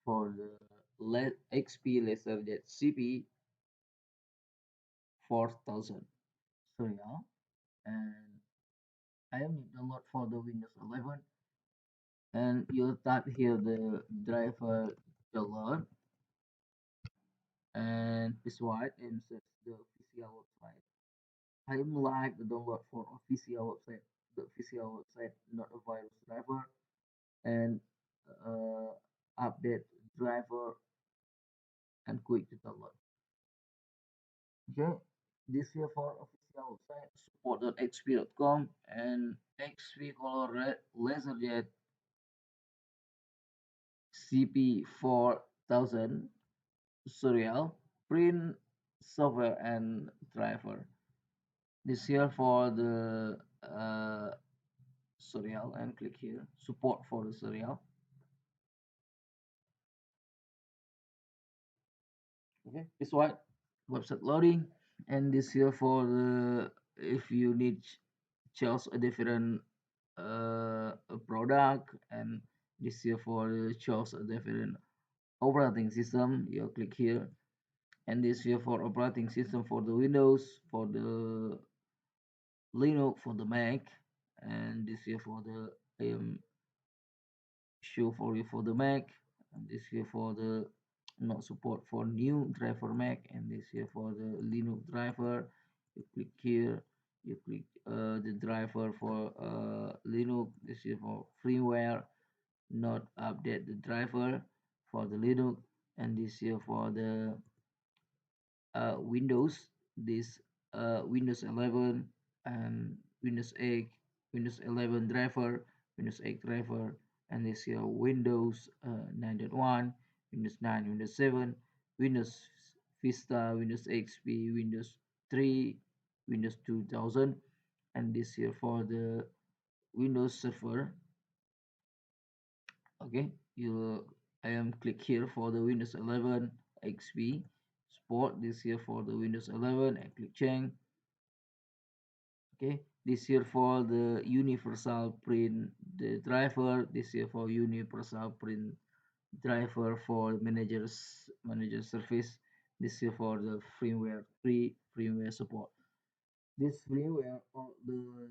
for the XP LaserJet CP4000. So yeah, and I am download for the Windows 11, and you type here the driver download and this white and search the official website. I am like the download for official website, the official website, not a virus driver, and uh, update driver and quick to download. Okay, this here for official website support.xp.com and XP color LaserJet CP4000 serial print software and driver. This here for the serial and click here support for the serial. Okay, this one website loading, and this here for the if you need choose a different product, and this here for the choose a different operating system. You click here, and this here for operating system for the Windows, for the Linux, for the Mac, and this here for the I am show for you for the Mac, and this here for the not support for new driver Mac, and this here for the Linux driver. You click here, you click the driver for Linux. This here for firmware, not update the driver for the Linux, and this here for the Windows. This Windows 11 and Windows 8, Windows 11 driver, Windows 8 driver, and this here Windows 9.1, Windows 9, Windows 7, Windows Vista, Windows XP, Windows 3, Windows 2000, and this here for the Windows Server. Okay, you I am click here for the Windows 11 XP support. This here for the Windows 11 and click change. Okay, this here for the universal print the driver. This here for universal print driver for manager service. This here for the firmware 3 firmware support. This firmware all the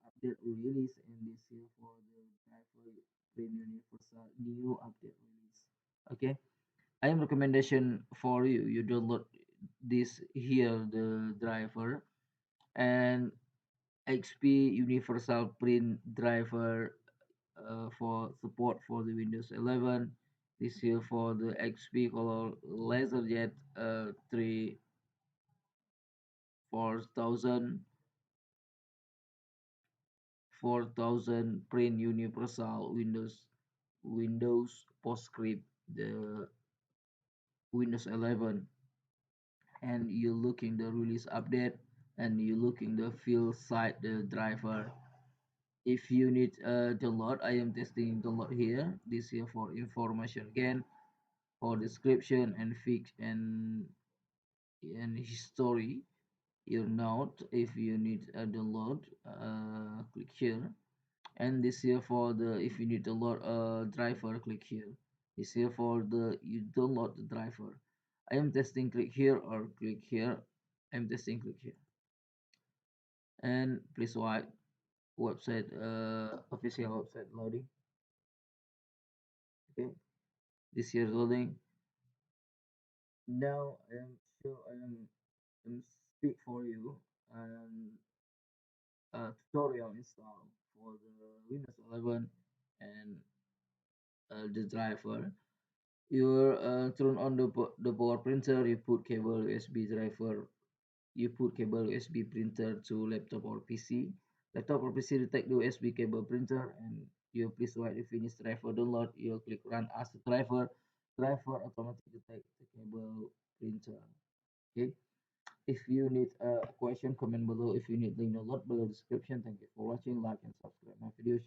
update release, and this here for the driver print universal new update release. Okay, I am recommendation for you. You download this here the driver and XP Universal Print driver for support for the Windows 11. This here for the XP color LaserJet 3 4000 print universal Windows PostScript the Windows 11, and you looking the release update, and you looking the field side the driver. If you need download, I am testing download here. This here for information again, for description and fix and history. Your note if you need a download, click here. And this here for the if you need download a driver, click here. This here for the you download the driver. I am testing, click here or click here. I'm testing, click here. And please wait website official website loading. Okay, this here loading. Now I am sure I am speak for you and tutorial install for the Windows 11 and the driver. You turn on the power printer. You put cable USB driver. You put cable USB printer to laptop or PC. Laptop or PC detect the USB cable printer, and you please wait to finish driver download. You click run as the driver. Driver automatically detect the cable printer. Okay. If you need a question, comment below. If you need link download below description. Thank you for watching. Like and subscribe my videos.